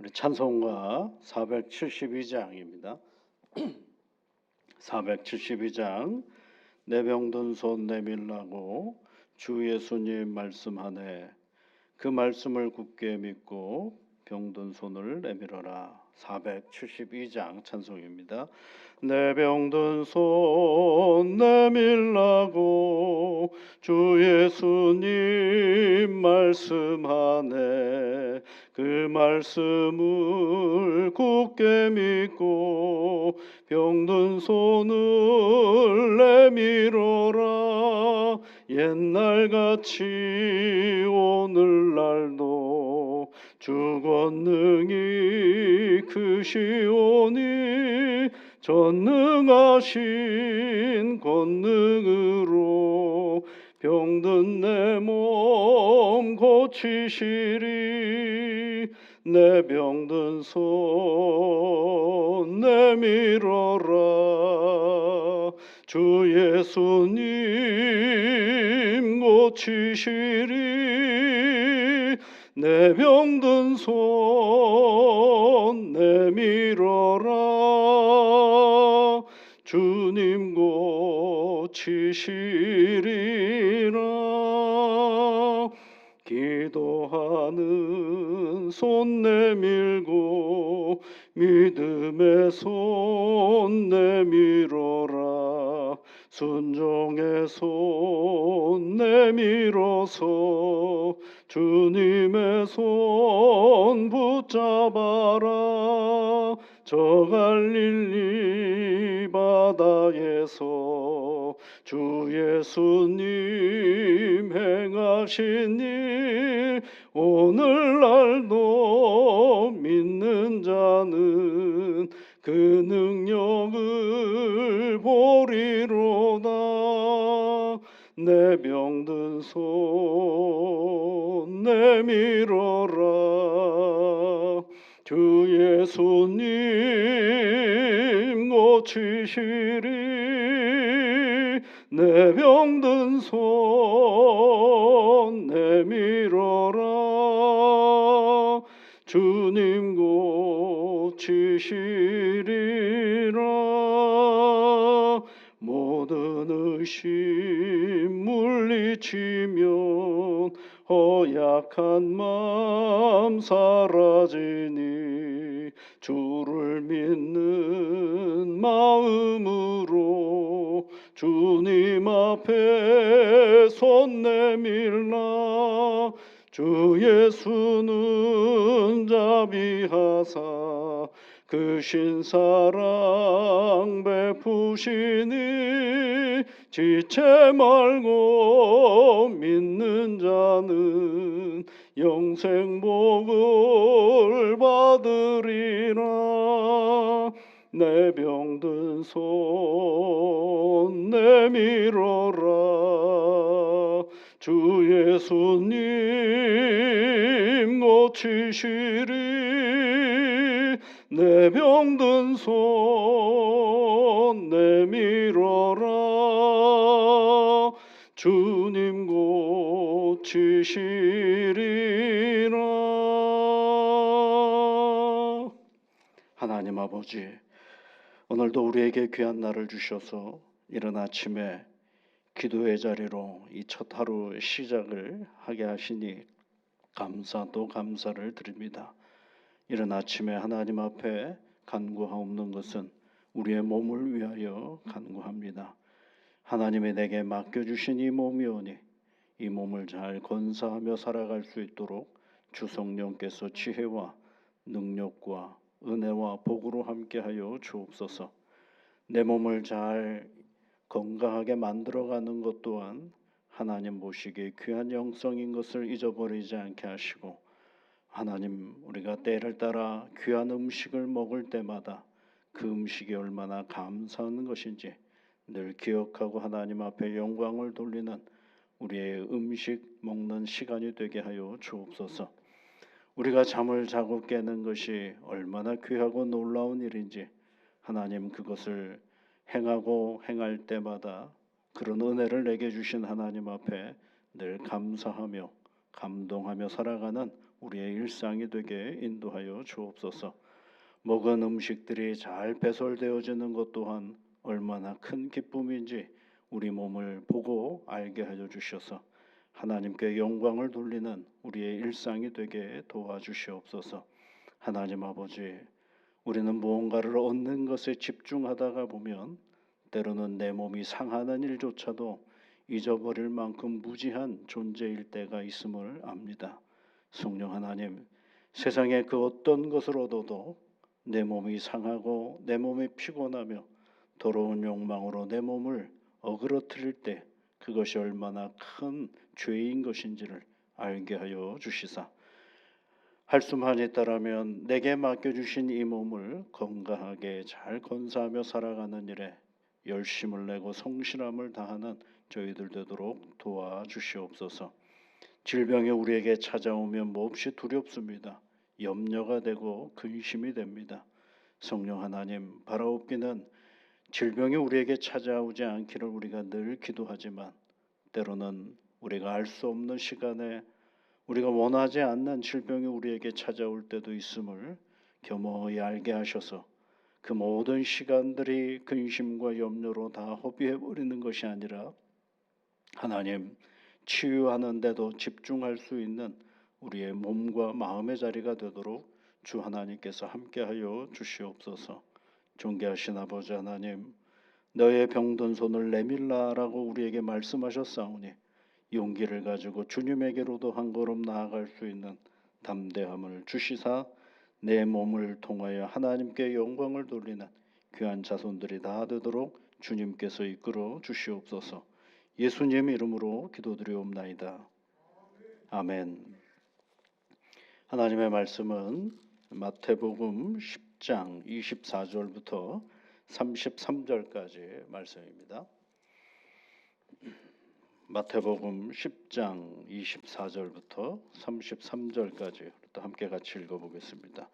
우리 찬송가 472장입니다. 472장 내 병든 손 내밀라고 주 예수님 말씀하네. 그 말씀을 굳게 믿고 병든 손을 내밀어라. 472장 찬송입니다. 내 병든 손 내밀라고 주 예수님 말씀하네. 그 말씀을 굳게 믿고 병든 손을 내밀어라. 옛날같이 오늘날도 주 권능이 크시오니 전능하신 권능으로 병든 내 몸 고치시리. 내 병든 손 내밀어라. 주 예수님 고치시리. 내 병든 손 내밀어라. 주님 고치시리라. 기도하는 손 내밀고 믿음의 손 내밀어라. 순종의 손 내밀어서 주님의 손 붙잡아라. 저 갈릴리 바다에서 주 예수님 행하신 일 오늘날도 믿는 자는 그 능력을 보리로다. 내 병든 손 내밀어라. 주 예수님 고치시리. 내 병든 손 내밀어라. 주님 고치시리라. 모든 의심 물리치면 허약한 마음 사라지니 주를 믿는 마음으로 주님 앞에 손 내밀라. 주 예수는 자비하사 그 신사랑 베푸시니 지체 말고 믿는 자는 영생복을 받으리라. 내 병든 손 내밀어라. 주 예수님 고치시리. 내 병든 손 내밀어라. 주님 고치시리라. 하나님 아버지, 오늘도 우리에게 귀한 날을 주셔서 이른 아침에 기도의 자리로 이 첫 하루 시작을 하게 하시니 감사 또 감사를 드립니다. 이른 아침에 하나님 앞에 간구하옵는 것은 우리의 몸을 위하여 간구합니다. 하나님이 내게 맡겨주신 이 몸이오니 이 몸을 잘 건사하며 살아갈 수 있도록 주 성령께서 지혜와 능력과 은혜와 복으로 함께하여 주옵소서. 내 몸을 잘 건강하게 만들어가는 것 또한 하나님 보시기에 귀한 영성인 것을 잊어버리지 않게 하시고, 하나님 우리가 때를 따라 귀한 음식을 먹을 때마다 그 음식이 얼마나 감사한 것인지 늘 기억하고 하나님 앞에 영광을 돌리는 우리의 음식 먹는 시간이 되게 하여 주옵소서. 우리가 잠을 자고 깨는 것이 얼마나 귀하고 놀라운 일인지 하나님 그것을 행하고 행할 때마다 그런 은혜를 내게 주신 하나님 앞에 늘 감사하며 감동하며 살아가는 우리의 일상이 되게 인도하여 주옵소서. 먹은 음식들이 잘 배설되어지는 것 또한 얼마나 큰 기쁨인지 우리 몸을 보고 알게 하여 주셔서 하나님께 영광을 돌리는 우리의 일상이 되게 도와주시옵소서. 하나님 아버지, 우리는 무언가를 얻는 것에 집중하다가 보면 때로는 내 몸이 상하는 일조차도 잊어버릴 만큼 무지한 존재일 때가 있음을 압니다. 성령 하나님, 세상의 그 어떤 것을 얻어도 내 몸이 상하고 내 몸이 피곤하며 더러운 욕망으로 내 몸을 어그러뜨릴 때 그것이 얼마나 큰 죄인 것인지를 알게 하여 주시사 할 수만 있다라면 내게 맡겨주신 이 몸을 건강하게 잘 건사하며 살아가는 일에 열심을 내고 성실함을 다하는 저희들 되도록 도와주시옵소서. 질병이 우리에게 찾아오면 몹시 두렵습니다. 염려가 되고 근심이 됩니다. 성령 하나님, 바라옵기는 질병이 우리에게 찾아오지 않기를 우리가 늘 기도하지만 때로는 우리가 알 수 없는 시간에 우리가 원하지 않는 질병이 우리에게 찾아올 때도 있음을 겸허히 알게 하셔서 그 모든 시간들이 근심과 염려로 다 허비해버리는 것이 아니라 하나님, 치유하는 데도 집중할 수 있는 우리의 몸과 마음의 자리가 되도록 주 하나님께서 함께하여 주시옵소서. 존귀하신 아버지 하나님, 너의 병든 손을 내밀라라고 우리에게 말씀하셨사오니 용기를 가지고 주님에게로도 한 걸음 나아갈 수 있는 담대함을 주시사 내 몸을 통하여 하나님께 영광을 돌리는 귀한 자손들이 다 되도록 주님께서 이끌어 주시옵소서. 예수님 이름으로 기도드리옵나이다. 아멘. 하나님의 말씀은 마태복음 10장 24절부터 33절까지 말씀입니다. 마태복음 10장 24절부터 33절까지 또 함께 같이 읽어보겠습니다.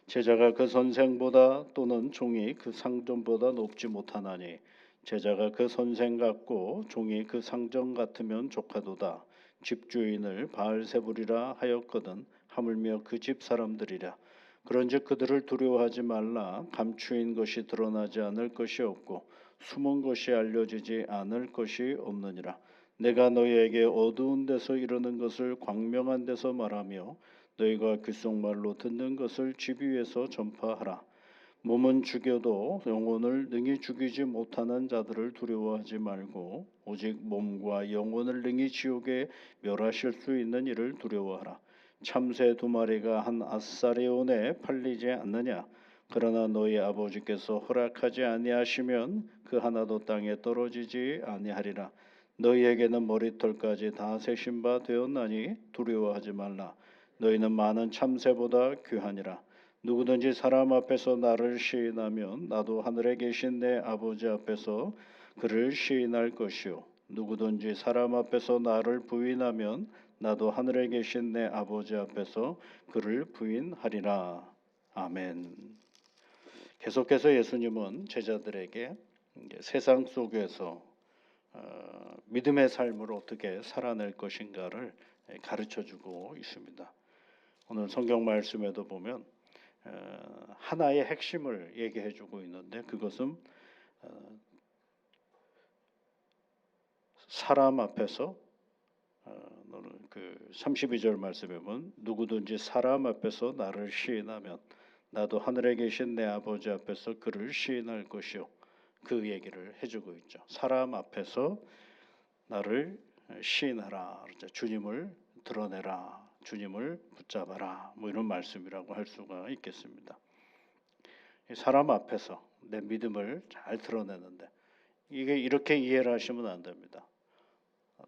제자가 그 선생보다 또는 종이 그 상전보다 높지 못하나니 제자가 그 선생 같고 종이 그 상전 같으면 족하도다. 집주인을 바알세불이라 하였거든 하물며 그 집 사람들이라. 그런즉 그들을 두려워하지 말라. 감추인 것이 드러나지 않을 것이 없고 숨은 것이 알려지지 않을 것이 없느니라. 내가 너희에게 어두운 데서 이르는 것을 광명한 데서 말하며 너희가 귓속말로 듣는 것을 집 위에서 전파하라. 몸은 죽여도 영혼을 능히 죽이지 못하는 자들을 두려워하지 말고 오직 몸과 영혼을 능히 지옥에 멸하실 수 있는 이를 두려워하라. 참새 2마리가 한 아사리온에 팔리지 않느냐? 그러나 너희 아버지께서 허락하지 아니하시면 그 하나도 땅에 떨어지지 아니하리라. 너희에게는 머리털까지 다 세신 바 되었나니 두려워하지 말라. 너희는 많은 참새보다 귀하니라. 누구든지 사람 앞에서 나를 시인하면 나도 하늘에 계신 내 아버지 앞에서 그를 시인할 것이요. 누구든지 사람 앞에서 나를 부인하면 나도 하늘에 계신 내 아버지 앞에서 그를 부인하리라. 아멘. 계속해서 예수님은 제자들에게 세상 속에서 믿음의 삶을 어떻게 살아낼 것인가를 가르쳐주고 있습니다. 오늘 성경 말씀에도 보면 하나의 핵심을 얘기해주고 있는데 그것은 사람 앞에서 그 32절 말씀에 보면 누구든지 사람 앞에서 나를 시인하면 나도 하늘에 계신 내 아버지 앞에서 그를 시인할 것이요. 그 얘기를 해주고 있죠. 사람 앞에서 나를 시인하라. 주님을 드러내라. 주님을 붙잡아라. 뭐 이런 말씀이라고 할 수가 있겠습니다. 사람 앞에서 내 믿음을 잘 드러내는데 이게 이렇게 이해를 하시면 안 됩니다.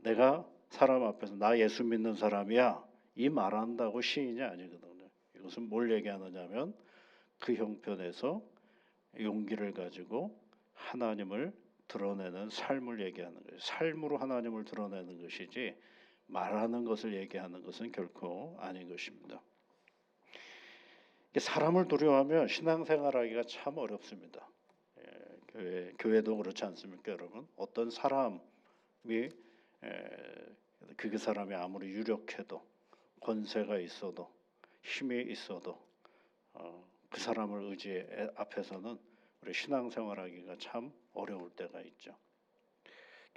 내가 사람 앞에서 나 예수 믿는 사람이야 이 말한다고 시인이 아니거든요. 이것은 뭘 얘기하느냐면 그 형편에서 용기를 가지고 하나님을 드러내는 삶을 얘기하는 거예요. 삶으로 하나님을 드러내는 것이지 말하는 것을 얘기하는 것은 결코 아닌 것입니다. 사람을 두려워하면 신앙생활하기가 참 어렵습니다. 교회도 그렇지 않습니까, 여러분? 어떤 사람이 그 사람이 아무리 유력해도 권세가 있어도 힘이 있어도 그 사람을 의지해 앞에서는 우리 신앙생활하기가 참 어려울 때가 있죠.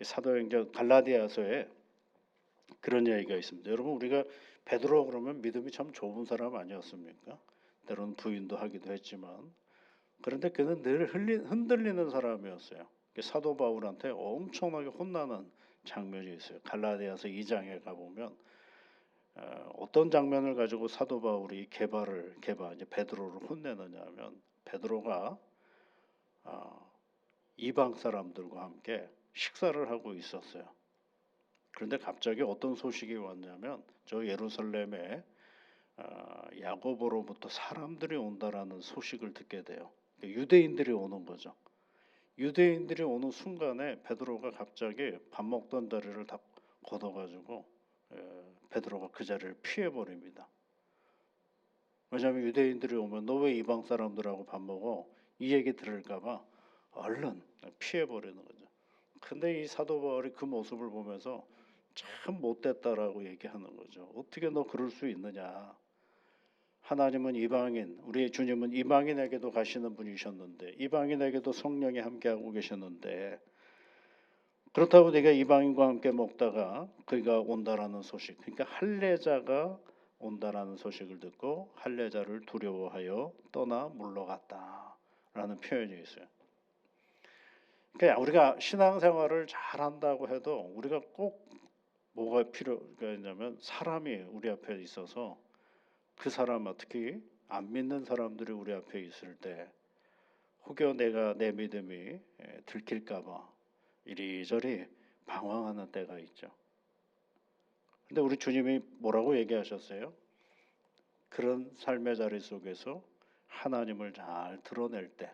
사도행전 갈라디아서에 그런 얘기가 있습니다. 여러분, 우리가 베드로 그러면 믿음이 참 좁은 사람 아니었습니까? 때로는 부인도 하기도 했지만, 그런데 그는 늘 흔들리는 사람이었어요. 사도 바울한테 엄청나게 혼나는 장면이 있어요. 갈라디아서 2장에 가보면 어떤 장면을 가지고 사도 바울이 이제 베드로를 혼내느냐면, 베드로가 이방 사람들과 함께 식사를 하고 있었어요. 그런데 갑자기 어떤 소식이 왔냐면, 저 예루살렘에 야고보로부터 사람들이 온다라는 소식을 듣게 돼요. 유대인들이 오는 거죠. 유대인들이 오는 순간에 베드로가 갑자기 밥 먹던 자리를 다 걷어가지고 베드로가 그 자리를 피해버립니다. 왜냐하면 유대인들이 오면 너 왜 이방 사람들하고 밥 먹어? 이 얘기 들을까봐 얼른 피해버리는 거죠. 근데 이 사도 바울이 그 모습을 보면서 참 못됐다라고 얘기하는 거죠. 어떻게 너 그럴 수 있느냐? 하나님은 이방인, 우리 주님은 이방인에게도 가시는 분이셨는데, 이방인에게도 성령이 함께하고 계셨는데, 그렇다고 네가 이방인과 함께 먹다가 그가 온다라는 소식, 그러니까 할례자가 온다라는 소식을 듣고 할례자를 두려워하여 떠나 물러갔다라는 표현이 있어요. 그러니까 우리가 신앙생활을 잘한다고 해도 우리가 꼭 뭐가 필요가 있냐면, 사람이 우리 앞에 있어서 그 사람, 특히 안 믿는 사람들이 우리 앞에 있을 때 혹여 내가 내 믿음이 들킬까봐 이리저리 방황하는 때가 있죠. 근데 우리 주님이 뭐라고 얘기하셨어요? 그런 삶의 자리 속에서 하나님을 잘 드러낼 때,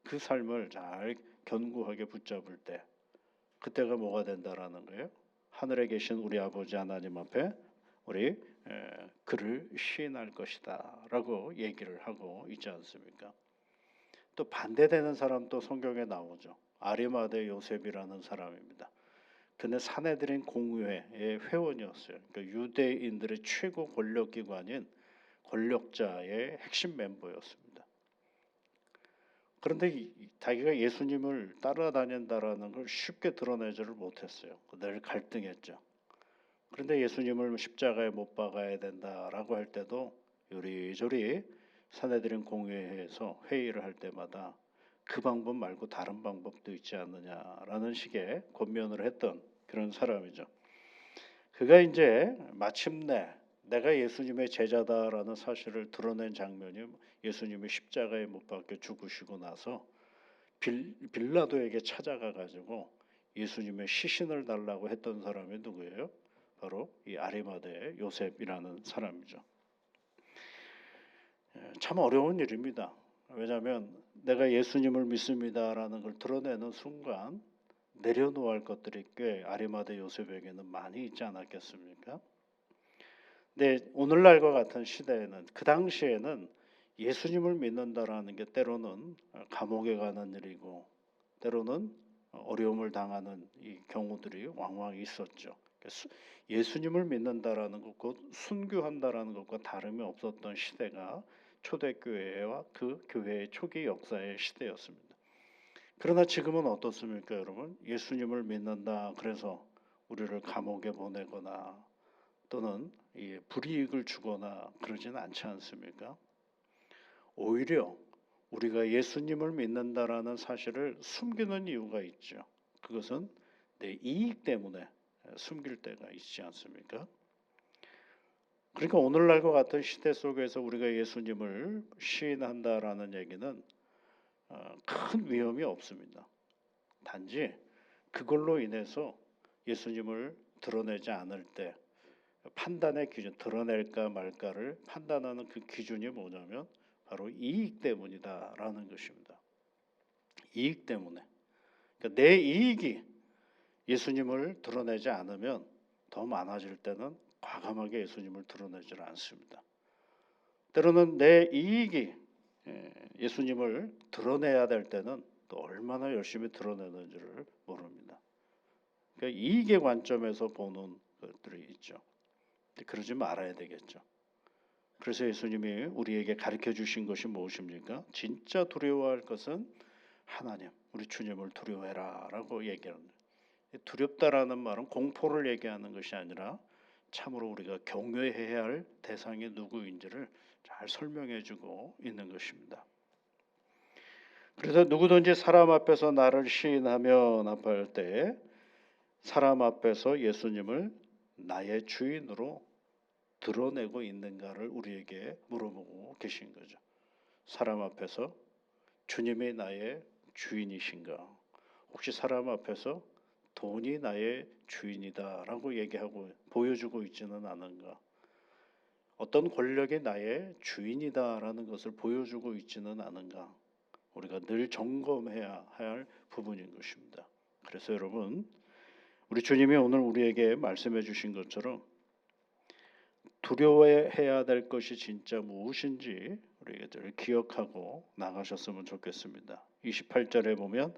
그 삶을 잘 견고하게 붙잡을 때, 그때가 뭐가 된다라는 거예요? 하늘에 계신 우리 아버지 하나님 앞에 우리 그를 시인할 것이다 라고 얘기를 하고 있지 않습니까? 또 반대되는 사람도 성경에 나오죠. 아리마대 요셉이라는 사람입니다. 그는 사내들인 공회의 회원이었어요. 그러니까 유대인들의 최고 권력기관인 권력자의 핵심 멤버였습니다. 그런데 자기가 예수님을 따라다닌다라는 걸 쉽게 드러내지를 못했어요. 늘 갈등했죠. 그런데 예수님을 십자가에 못 박아야 된다라고 할 때도 요리조리 사내들인 공회에서 회의를 할 때마다 그 방법 말고 다른 방법도 있지 않느냐라는 식의 권면을 했던 그런 사람이죠. 그가 이제 마침내 내가 예수님의 제자다라는 사실을 드러낸 장면이 예수님이 십자가에 못 박혀 죽으시고 나서 빌라도에게 찾아가 가지고 예수님의 시신을 달라고 했던 사람이 누구예요? 바로 이 아리마대 요셉이라는 사람이죠. 참 어려운 일입니다. 왜냐하면 내가 예수님을 믿습니다라는 걸 드러내는 순간 내려놓아야 할 것들이 꽤 아리마대 요셉에게는 많이 있지 않았겠습니까? 근데 오늘날과 같은 시대에는, 그 당시에는 예수님을 믿는다라는 게 때로는 감옥에 가는 일이고 때로는 어려움을 당하는 이 경우들이 왕왕 있었죠. 예수님을 믿는다라는 것, 곧 순교한다라는 것과 다름이 없었던 시대가 초대교회와 그 교회의 초기 역사의 시대였습니다. 그러나 지금은 어떻습니까, 여러분? 예수님을 믿는다 그래서 우리를 감옥에 보내거나 또는 불이익을 주거나 그러지는 않지 않습니까? 오히려 우리가 예수님을 믿는다라는 사실을 숨기는 이유가 있죠. 그것은 내 이익 때문에 숨길 때가 있지 않습니까? 그러니까 오늘날과 같은 시대 속에서 우리가 예수님을 시인한다라는 얘기는 큰 위험이 없습니다. 단지 그걸로 인해서 예수님을 드러내지 않을 때 판단의 기준, 드러낼까 말까를 판단하는 그 기준이 뭐냐면 바로 이익 때문이다라는 것입니다. 이익 때문에. 그러니까 내 이익이 예수님을 드러내지 않으면 더 많아질 때는 과감하게 예수님을 드러내질 않습니다. 때로는 내 이익이 예수님을 드러내야 될 때는 또 얼마나 열심히 드러내는지를 모릅니다. 그러니까 이익의 관점에서 보는 것들이 있죠. 그러지 말아야 되겠죠. 그래서 예수님이 우리에게 가르쳐 주신 것이 무엇입니까? 진짜 두려워할 것은 하나님, 우리 주님을 두려워해라라고 얘기합니다. 두렵다라는 말은 공포를 얘기하는 것이 아니라 참으로 우리가 경외해야 할 대상이 누구인지를 잘 설명해주고 있는 것입니다. 그래서 누구든지 사람 앞에서 나를 시인하며 나팔 때 사람 앞에서 예수님을 나의 주인으로 드러내고 있는가를 우리에게 물어보고 계신 거죠. 사람 앞에서 주님이 나의 주인이신가? 혹시 사람 앞에서 돈이 나의 주인이다라고 얘기하고 보여주고 있지는 않은가? 어떤 권력이 나의 주인이다라는 것을 보여주고 있지는 않은가? 우리가 늘 점검해야 할 부분인 것입니다. 그래서 여러분, 우리 주님이 오늘 우리에게 말씀해 주신 것처럼 두려워해야 될 것이 진짜 무엇인지 우리들 기억하고 나가셨으면 좋겠습니다. 28절에 보면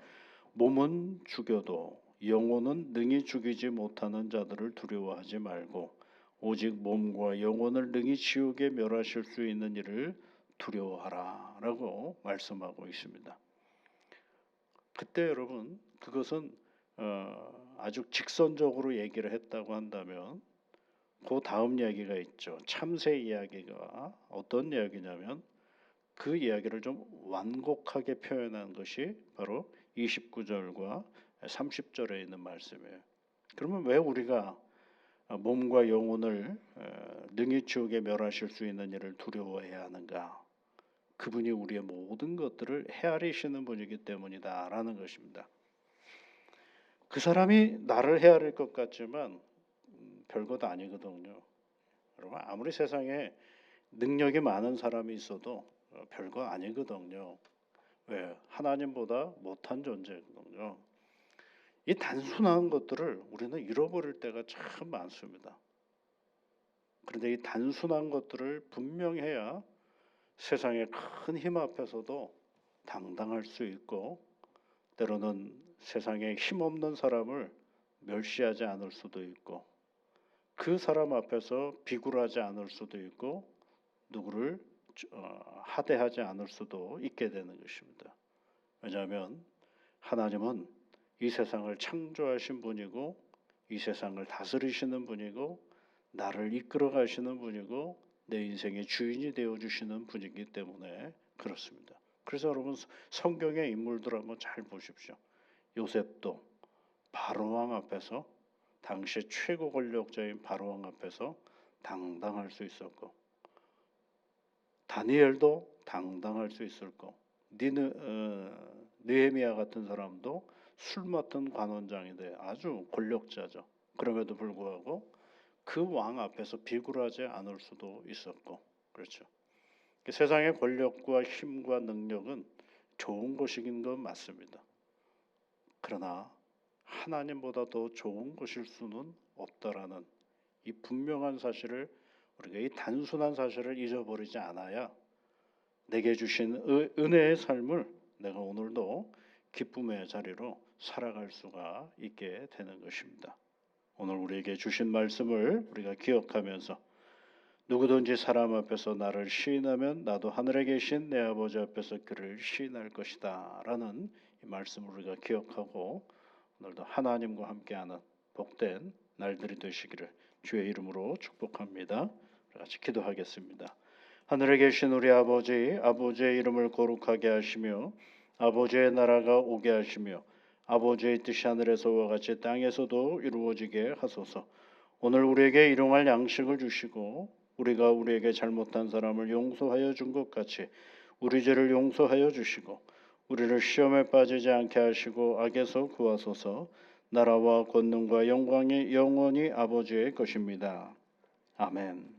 몸은 죽여도 영혼은 능히 죽이지 못하는 자들을 두려워하지 말고 오직 몸과 영혼을 능히 지옥에 멸하실 수 있는 이를 두려워하라 라고 말씀하고 있습니다. 그때 여러분 그것은 아주 직선적으로 얘기를 했다고 한다면 그 다음 이야기가 있죠. 참새 이야기가 어떤 이야기냐면 그 이야기를 좀 완곡하게 표현한 것이 바로 29절과 30절에 있는 말씀이에요. 그러면 왜 우리가 몸과 영혼을 능히 지옥에 멸하실 수 있는 일을 두려워해야 하는가? 그분이 우리의 모든 것들을 헤아리시는 분이기 때문이다라는 것입니다. 그 사람이 나를 헤아릴 것 같지만 별것 아니거든요. 여러분 아무리 세상에 능력이 많은 사람이 있어도 별거 아니거든요. 왜? 하나님보다 못한 존재거든요. 이 단순한 것들을 우리는 잃어버릴 때가 참 많습니다. 그런데 이 단순한 것들을 분명해야 세상의 큰 힘 앞에서도 당당할 수 있고 때로는 세상에 힘없는 사람을 멸시하지 않을 수도 있고 그 사람 앞에서 비굴하지 않을 수도 있고 누구를 하대하지 않을 수도 있게 되는 것입니다. 왜냐하면 하나님은 이 세상을 창조하신 분이고 이 세상을 다스리시는 분이고 나를 이끌어 가시는 분이고 내 인생의 주인이 되어주시는 분이기 때문에 그렇습니다. 그래서 여러분 성경의 인물들 한번 잘 보십시오. 요셉도 바로왕 앞에서 당시 최고 권력자인 바로왕 앞에서 당당할 수 있었고 다니엘도 당당할 수 있었고 느헤미야 같은 사람도 술 맡은 관원장인데 아주 권력자죠. 그럼에도 불구하고 그 왕 앞에서 비굴하지 않을 수도 있었고 그렇죠. 세상의 권력과 힘과 능력은 좋은 것이긴 건 맞습니다. 그러나 하나님보다 더 좋은 것일 수는 없다라는 이 분명한 사실을 우리가 이 단순한 사실을 잊어버리지 않아야 내게 주신 은혜의 삶을 내가 오늘도 기쁨의 자리로 살아갈 수가 있게 되는 것입니다. 오늘 우리에게 주신 말씀을 우리가 기억하면서 누구든지 사람 앞에서 나를 시인하면 나도 하늘에 계신 내 아버지 앞에서 그를 시인할 것이다 라는 이 말씀을 우리가 기억하고 오늘도 하나님과 함께하는 복된 날들이 되시기를 주의 이름으로 축복합니다. 같이 기도하겠습니다. 하늘에 계신 우리 아버지, 아버지의 이름을 거룩하게 하시며 아버지의 나라가 오게 하시며 아버지의 뜻이 하늘에서와 같이 땅에서도 이루어지게 하소서. 오늘 우리에게 일용할 양식을 주시고 우리가 우리에게 잘못한 사람을 용서하여 준 것 같이 우리 죄를 용서하여 주시고 우리를 시험에 빠지지 않게 하시고 악에서 구하소서. 나라와 권능과 영광이 영원히 아버지의 것입니다. 아멘.